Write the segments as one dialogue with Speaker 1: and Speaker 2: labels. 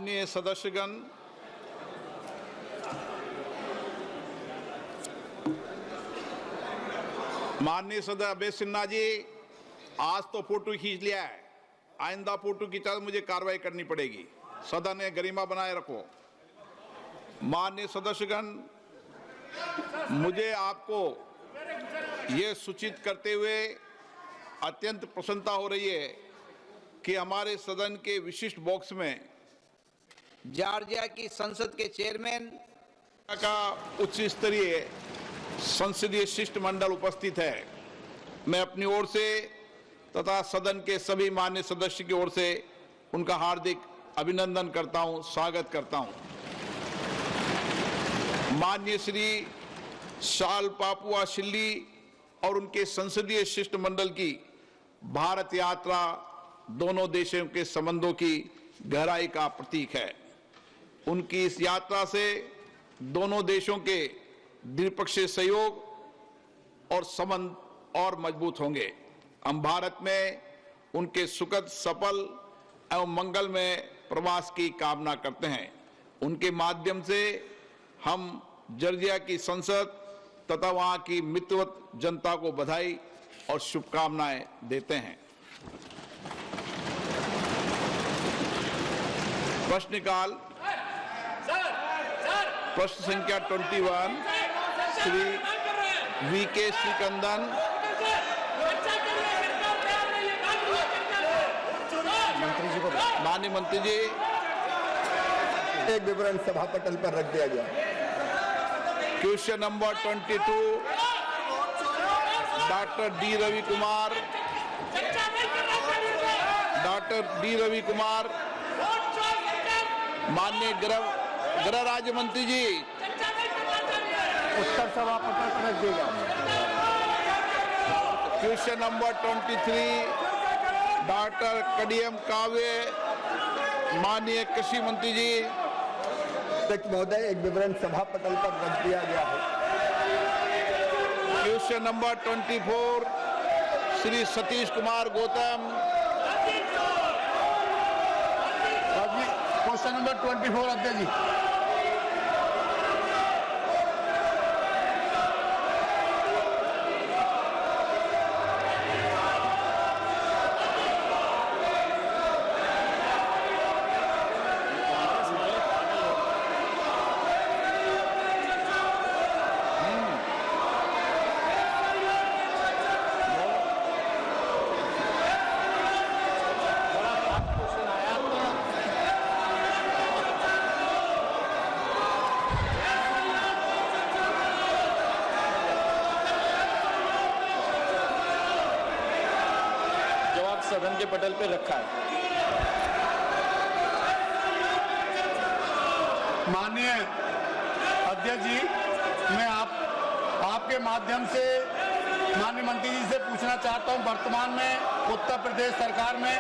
Speaker 1: माननीय सदस्यगण, माननीय सदस्य अभय सिन्हा जी, आज तो फोटो खींच लिया है, आइंदा फोटो खींचा तो मुझे कार्रवाई करनी पड़ेगी। सदन में गरिमा बनाए रखो। माननीय सदस्यगण, मुझे आपको ये सूचित करते हुए अत्यंत प्रसन्नता हो रही है कि हमारे सदन के विशिष्ट बॉक्स में
Speaker 2: जॉर्जिया की संसद के चेयरमैन
Speaker 1: का उच्च स्तरीय संसदीय शिष्टमंडल उपस्थित है। मैं अपनी ओर से तथा सदन के सभी मान्य सदस्य की ओर से उनका हार्दिक अभिनंदन करता हूं, स्वागत करता हूं। माननीय श्री शाल पापुआ शिल्ली और उनके संसदीय शिष्टमंडल की भारत यात्रा दोनों देशों के संबंधों की गहराई का प्रतीक है। उनकी इस यात्रा से दोनों देशों के द्विपक्षीय सहयोग और संबंध और मजबूत होंगे। हम भारत में उनके सुखद, सफल एवं मंगलमय प्रवास की कामना करते हैं। उनके माध्यम से हम जॉर्जिया की संसद तथा वहां की मित्रवत जनता को बधाई और शुभकामनाएं देते हैं। प्रश्नकाल। प्रश्न संख्या 21 श्री वीके श्रीकंदन।
Speaker 3: मंत्री जी को,
Speaker 1: माननीय मंत्री जी,
Speaker 3: एक विवरण सभा पटल पर रख दिया गया।
Speaker 1: Question number 22 doctor D Ravi Kumar. Doctor D Ravi Kumar, माननीय गृह राज्य मंत्री जी,
Speaker 3: उत्तर सभा पटल पर रख दिया।
Speaker 1: क्वेश्चन नंबर 23 डॉक्टर कडियम काव्य, माननीय कृषि मंत्री जी।
Speaker 3: अध्यक्ष महोदय, एक विवरण सभा पटल पर रख दिया गया है।
Speaker 1: Question number 24 Shri Satish Kumar Gautam.
Speaker 3: Question number 24 अध्यक्ष जी।
Speaker 4: सदन के पटल पे रखा है।
Speaker 5: माननीय अध्यक्ष जी, मैं आपके माध्यम से माननीय मंत्री जी से पूछना चाहता हूं, वर्तमान में उत्तर प्रदेश सरकार में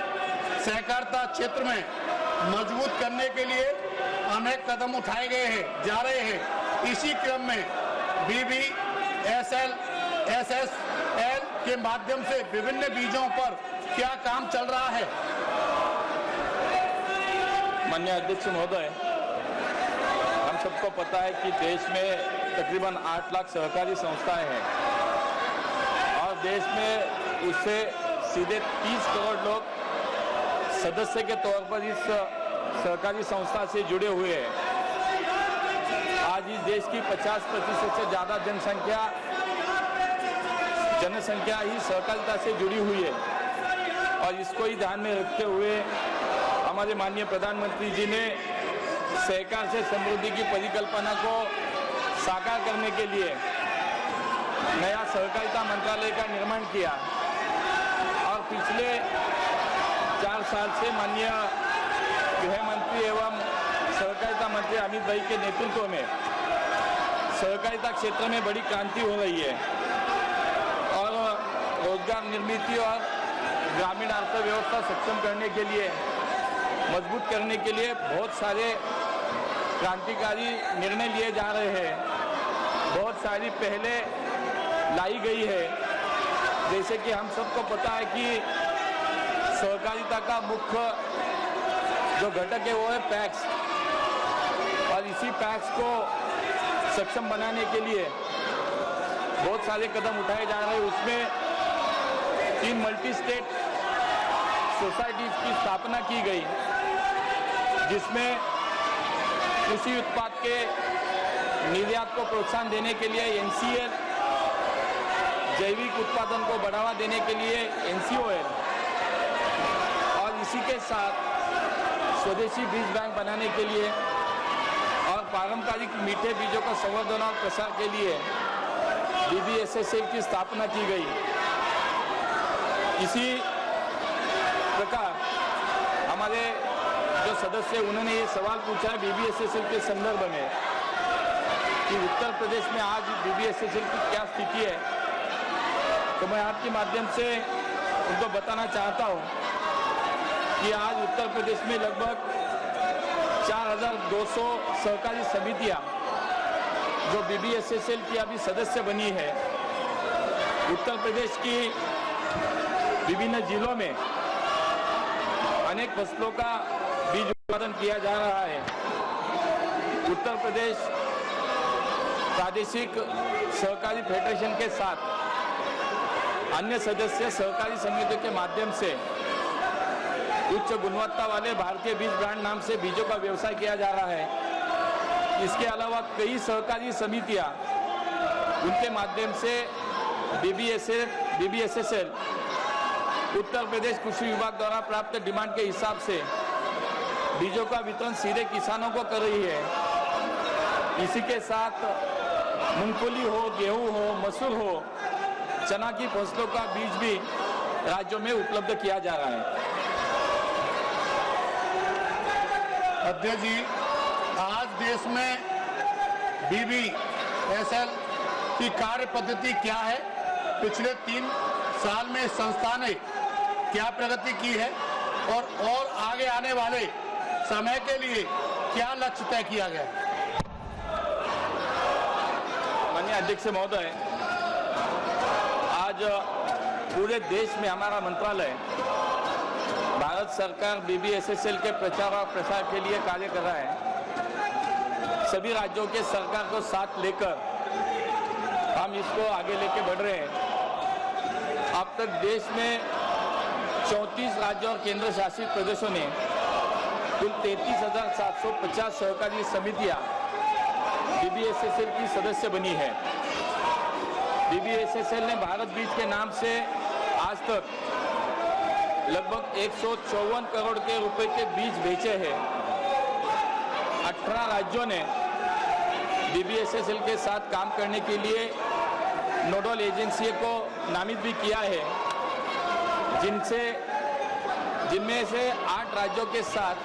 Speaker 5: सहकारिता क्षेत्र में मजबूत करने के लिए अनेक कदम उठाए गए हैं, जा रहे हैं। इसी क्रम में BBSL SSL के माध्यम से विभिन्न बीजों पर क्या काम चल रहा है?
Speaker 4: माननीय अध्यक्ष महोदय, हम सबको पता है कि देश में तकरीबन 8 लाख सहकारी संस्थाएं हैं और देश में उससे सीधे 30 करोड़ लोग सदस्य के तौर पर इस सहकारी संस्था से जुड़े हुए हैं। आज इस देश की 50% से ज़्यादा जनसंख्या ही सहकारिता से जुड़ी हुई है और इसको ही ध्यान में रखते हुए हमारे माननीय प्रधानमंत्री जी ने सहकार से समृद्धि की परिकल्पना को साकार करने के लिए नया सहकारिता मंत्रालय का निर्माण किया और पिछले 4 साल से माननीय गृह मंत्री एवं सहकारिता मंत्री अमित भाई के नेतृत्व में सहकारिता क्षेत्र में बड़ी क्रांति हो रही है और रोजगार निर्मित और ग्रामीण अर्थव्यवस्था सक्षम करने के लिए, मजबूत करने के लिए बहुत सारे क्रांतिकारी निर्णय लिए जा रहे हैं। बहुत सारी पहले लाई गई है, जैसे कि हम सबको पता है कि सहकारिता का मुख्य जो घटक है वो है पैक्स। विकास को सक्षम बनाने के लिए बहुत सारे कदम उठाए जा रहे हैं। उसमें 3 मल्टी स्टेट सोसाइटीज की स्थापना की गई, जिसमें कृषि उत्पाद के निर्यात को प्रोत्साहन देने के लिए NCL, जैविक उत्पादन को बढ़ावा देने के लिए NCOL और इसी के साथ स्वदेशी बीज बैंक बनाने के लिए और पारंपरिक मीठे बीजों का संवर्धन और प्रसार के लिए BBSSL की स्थापना की गई। इसी प्रकार हमारे जो सदस्य उन्होंने ये सवाल पूछा है BBSSL के संदर्भ में कि उत्तर प्रदेश में आज BBSSL की क्या स्थिति है, तो मैं आपके माध्यम से उनको बताना चाहता हूँ कि आज उत्तर प्रदेश में लगभग 4200 सहकारी समितियाँ जो BBSSL की अभी सदस्य बनी है। उत्तर प्रदेश की विभिन्न जिलों में अनेक फसलों का बीज उत्पादन किया जा रहा है। उत्तर प्रदेश प्रादेशिक सहकारी फेडरेशन के साथ अन्य सदस्य सहकारी समितियों के माध्यम से उच्च गुणवत्ता वाले भारतीय बीज ब्रांड नाम से बीजों का व्यवसाय किया जा रहा है। इसके अलावा कई सहकारी समितियां उनके माध्यम से BBSSL उत्तर प्रदेश कृषि विभाग द्वारा प्राप्त डिमांड के हिसाब से बीजों का वितरण सीधे किसानों को कर रही है। इसी के साथ मूंगफली हो, गेहूं हो, मसूर हो, चना की फसलों का बीज भी राज्यों में उपलब्ध किया जा रहा है।
Speaker 5: अध्यक्ष जी, आज देश में BBSSL की कार्य पद्धति क्या है, पिछले 3 साल में संस्था ने क्या प्रगति की है और आगे आने वाले समय के लिए क्या लक्ष्य तय किया गया है?
Speaker 4: माननीय अध्यक्ष महोदय, आज पूरे देश में हमारा मंत्रालय भारत सरकार BBSSL के प्रचार और प्रसार के लिए कार्य कर रहा है। सभी राज्यों के सरकार को साथ लेकर हम इसको आगे लेके बढ़ रहे हैं। अब तक देश में 34 राज्यों और केंद्र शासित प्रदेशों ने कुल 33,750 सहकारी समितियां BBSSL की सदस्य बनी है। BBSSL ने भारत बीज के नाम से आज तक लगभग 154 करोड़ के रुपए के बीज बेचे हैं। 18 राज्यों ने BBSSL के साथ काम करने के लिए नोडल एजेंसी को नामित भी किया है, जिनमें से 8 राज्यों के साथ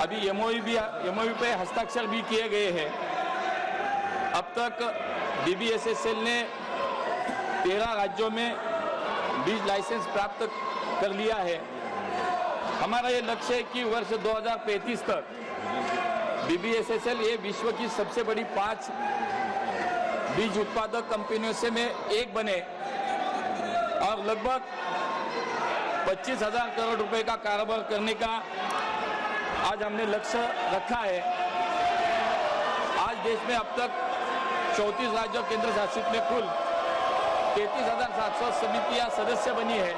Speaker 4: अभी MOU पे हस्ताक्षर भी किए गए हैं। अब तक BBSSL ने 13 राज्यों में बीज लाइसेंस प्राप्त कर लिया है। हमारा ये लक्ष्य है कि वर्ष 2035 तक BBSSL ये विश्व की सबसे बड़ी 5 बीज उत्पादक कंपनियों से में एक बने और लगभग 25,000 करोड़ रुपए का कारोबार करने का आज हमने लक्ष्य रखा है। आज देश में अब तक 34 राज्यों केंद्र शासित में कुल 33,700 समितियां सदस्य बनी है।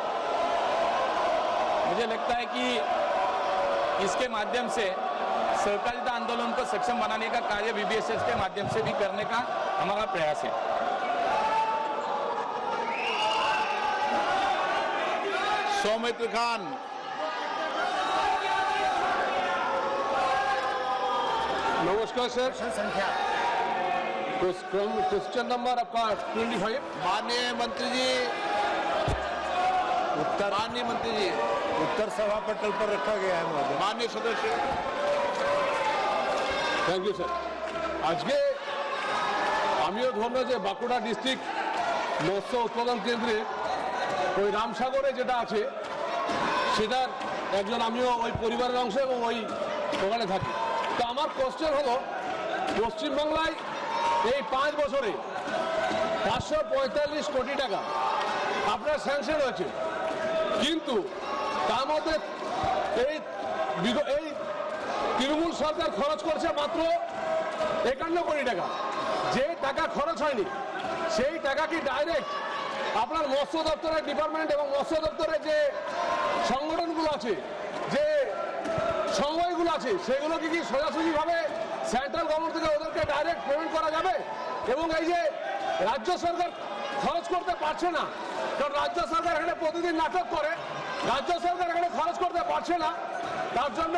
Speaker 4: मुझे लगता है कि इसके माध्यम से सहकारिता आंदोलन को सक्षम बनाने का कार्य BBSSL के माध्यम से भी करने का हमारा प्रयास है।
Speaker 1: सौमित्र खान।
Speaker 6: नमस्कार सर।
Speaker 3: संख्या
Speaker 6: क्वेश्चन नंबर आपका 25।
Speaker 1: माननीय मंत्री जी, माननीय मंत्री जी,
Speaker 3: उत्तर सभा पटल पर रखा गया है महोदय।
Speaker 1: माननीय सदस्य।
Speaker 6: Thank you sir. আজকে আমিও ধন্য যে বাঁকুড়া ডিস্ট্রিক্ট মৎস্য উৎপাদন কেন্দ্রে ওই রামসাগরে যেটা আছে সেটার একজন আমিও ওই পরিবারের অংশ এবং ওখানে থাকি। তো আমার কোশ্চেন হলো, পশ্চিমবাংলায় এই 5 বছরে 545 কোটি টাকা আপনার স্যাংশন হয়েছে, কিন্তু তার মধ্যে এই তৃণমূল সরকার খরচ করছে মাত্র 51 কোটি টাকা, যে টাকা খরচ হয়নি সেই টাকা কি ডাইরেক্ট আপনার মৎস্য দপ্তরের ডিপার্টমেন্ট এবং মৎস্য দপ্তরের যে সংগঠনগুলো আছে, যে সমবায়গুলো আছে, সেগুলো কি সোজাসুজিভাবে সেন্ট্রাল গভর্নমেন্ট থেকে ওদেরকে ডাইরেক্ট পেমেন্ট করা যাবে? এবং এই যে রাজ্য সরকার খরচ করতে পারছে না, কারণ রাজ্য সরকার এখানে প্রতিদিন নাটক করে, রাজ্য সরকার এখানে খরচ করতে পারছে না, তার জন্য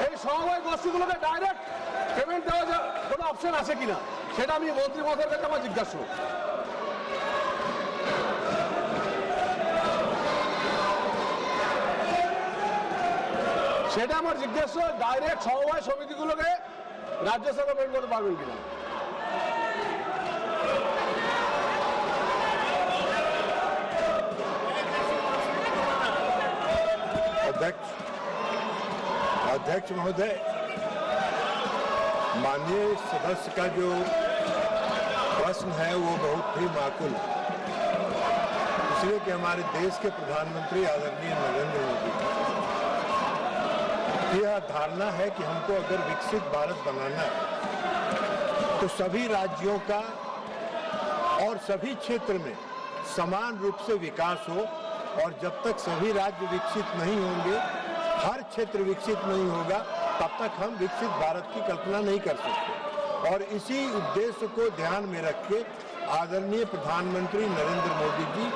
Speaker 6: এই সমবায় গোষ্ঠীগুলোকে ডাইরেক্ট পেমেন্ট দেওয়া কোনো অপশন আছে কিনা, সেটা আমি মন্ত্রী মহোদয়ের কাছে আমার জিজ্ঞাসা করব। সেটা আমার জিজ্ঞাসা, ডাইরেক্ট সমবায় সমিতিগুলোকে রাজ্য সরকার পেমেন্ট করতে পারবেন কিনা।
Speaker 3: अध्यक्ष महोदय, माननीय सदस्य का जो प्रश्न है वो बहुत ही माकूल है, इसलिए कि हमारे देश के प्रधानमंत्री आदरणीय नरेंद्र मोदी की यह धारणा है कि हमको अगर विकसित भारत बनाना है तो सभी राज्यों का और सभी क्षेत्र में समान रूप से विकास हो, और जब तक सभी राज्य विकसित नहीं होंगे, हर क्षेत्र विकसित नहीं होगा, तब तक हम विकसित भारत की कल्पना नहीं कर सकते। और इसी उद्देश्य को ध्यान में रख के आदरणीय प्रधानमंत्री नरेंद्र मोदी जी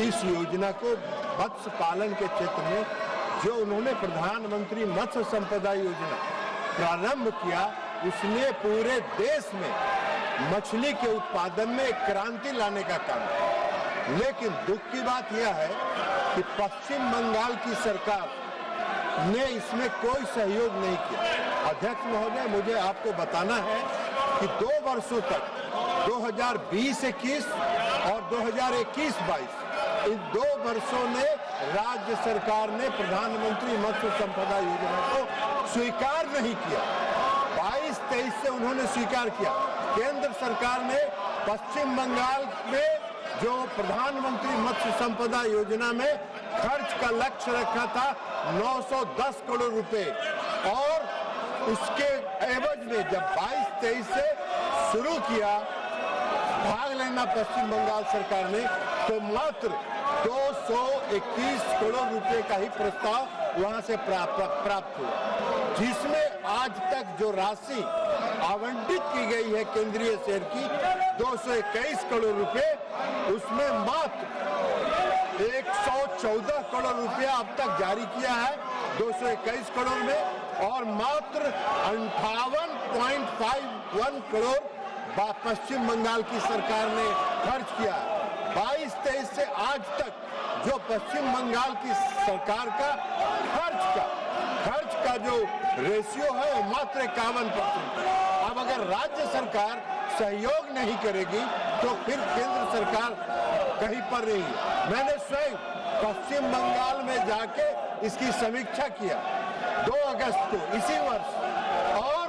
Speaker 3: इस योजना को मत्स्य पालन के क्षेत्र में जो उन्होंने प्रधानमंत्री मत्स्य संपदा योजना प्रारंभ किया, उसने पूरे देश में मछली के उत्पादन में एक क्रांति लाने का काम किया। लेकिन दुख की बात यह है कि पश्चिम बंगाल की सरकार ने इसमें कोई सहयोग नहीं किया। अध्यक्ष महोदय, मुझे आपको बताना है कि 2 वर्षों तक 2020-21 और 2021-22 इन 2 वर्षों में राज्य सरकार ने प्रधानमंत्री मत्स्य संपदा योजना को स्वीकार नहीं किया। 22-23 से उन्होंने स्वीकार किया। केंद्र सरकार ने पश्चिम बंगाल में जो प्रधानमंत्री मत्स्य संपदा योजना में खर्च का लक्ष्य रखा था 910 करोड़ रुपए, और उसके एवज में जब 22-23 से शुरू किया भाग लेना पश्चिम बंगाल सरकार ने, तो मात्र 221 करोड़ रुपए का ही प्रस्ताव वहां से प्राप्त हुआ, जिसमें आज तक जो राशि आवंटित की गई है केंद्रीय शेयर की 221 करोड़ रुपए, उसमें मात्र 114 करोड़ रुपया अब तक जारी किया है 221 करोड़ में, और मात्र 58.51 करोड़ पश्चिम बंगाल की सरकार ने खर्च किया है। 22-23 से आज तक जो पश्चिम बंगाल की सरकार का खर्च का जो रेशियो है वो मात्र 51%। अब अगर राज्य सरकार सहयोग नहीं करेगी तो फिर केंद्र सरकार कहीं पर नहीं। मैंने स्वयं पश्चिम बंगाल में जाके इसकी समीक्षा किया 2 अगस्त को इसी वर्ष, और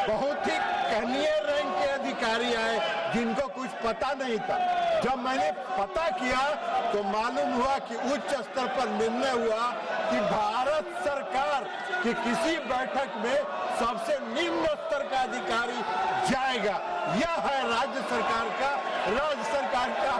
Speaker 3: बहुत ही कनीय रैंक के अधिकारी आए जिनको कुछ पता नहीं था। जब मैंने पता किया तो मालूम हुआ कि उच्च स्तर पर निर्णय हुआ कि भारत सरकार की किसी बैठक में सबसे निम्न स्तर का अधिकारी जाएगा। यह है राज्य सरकार का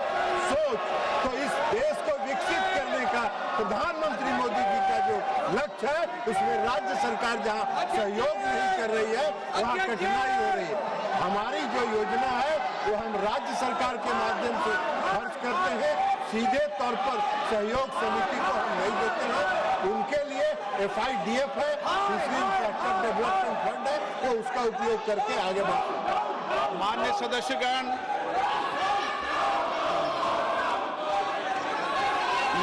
Speaker 3: सोच। तो इस देश को विकसित करने का प्रधानमंत्री मोदी जी का जो लक्ष्य है, उसमें राज्य सरकार जहां सहयोग नहीं कर रही है वहां कठिनाई हो रही है। हमारी जो योजना है वो हम राज्य सरकार के माध्यम से खर्च करते हैं, सीधे तौर पर सहयोग समिति को हम नहीं देते हैं। उनके लिए FIDF है, इंफ्रास्ट्रक्चर डेवलपमेंट फंड है, वो उसका उपयोग करके आगे बढ़ते हैं।
Speaker 1: माननीय सदस्यगण,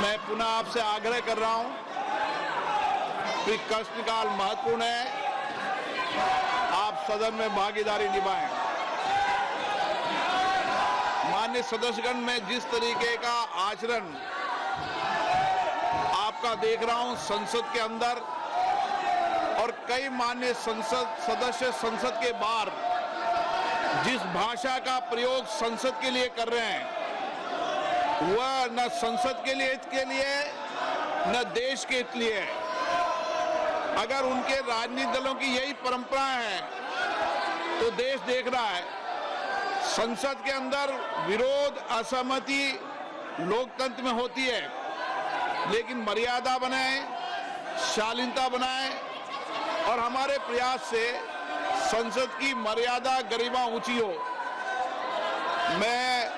Speaker 1: मैं पुनः आपसे आग्रह कर रहा हूं कि प्रश्नकाल महत्वपूर्ण है, आप सदन में भागीदारी निभाएं। माननीय सदस्यगण, मैं जिस तरीके का आचरण आपका देख रहा हूं संसद के अंदर, और कई माननीय सदस्य संसद के बाहर जिस भाषा का प्रयोग संसद के लिए कर रहे हैं, वह न संसद के लिए न देश के लिए है। अगर उनके राजनीतिक दलों की यही परंपरा है तो देश देख रहा है। संसद के अंदर विरोध, असहमति लोकतंत्र में होती है, लेकिन मर्यादा बनाए, शालीनता बनाए और हमारे प्रयास से संसद की मर्यादा, गरिमा ऊंची हो। मैं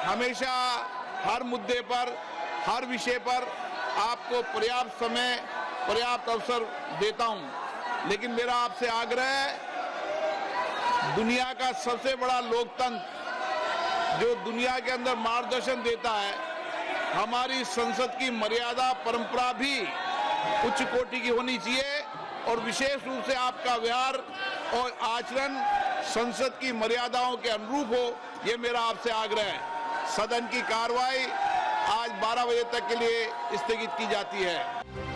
Speaker 1: हमेशा हर मुद्दे पर, हर विषय पर आपको पर्याप्त समय, पर्याप्त अवसर देता हूं, लेकिन मेरा आपसे आग्रह है, दुनिया का सबसे बड़ा लोकतंत्र जो दुनिया के अंदर मार्गदर्शन देता है, हमारी संसद की मर्यादा, परंपरा भी उच्च कोटि की होनी चाहिए और विशेष रूप से आपका व्यवहार और आचरण संसद की मर्यादाओं के अनुरूप हो, ये मेरा आपसे आग्रह है। सदन की कार्रवाई आज 12 बजे तक के लिए स्थगित की जाती है।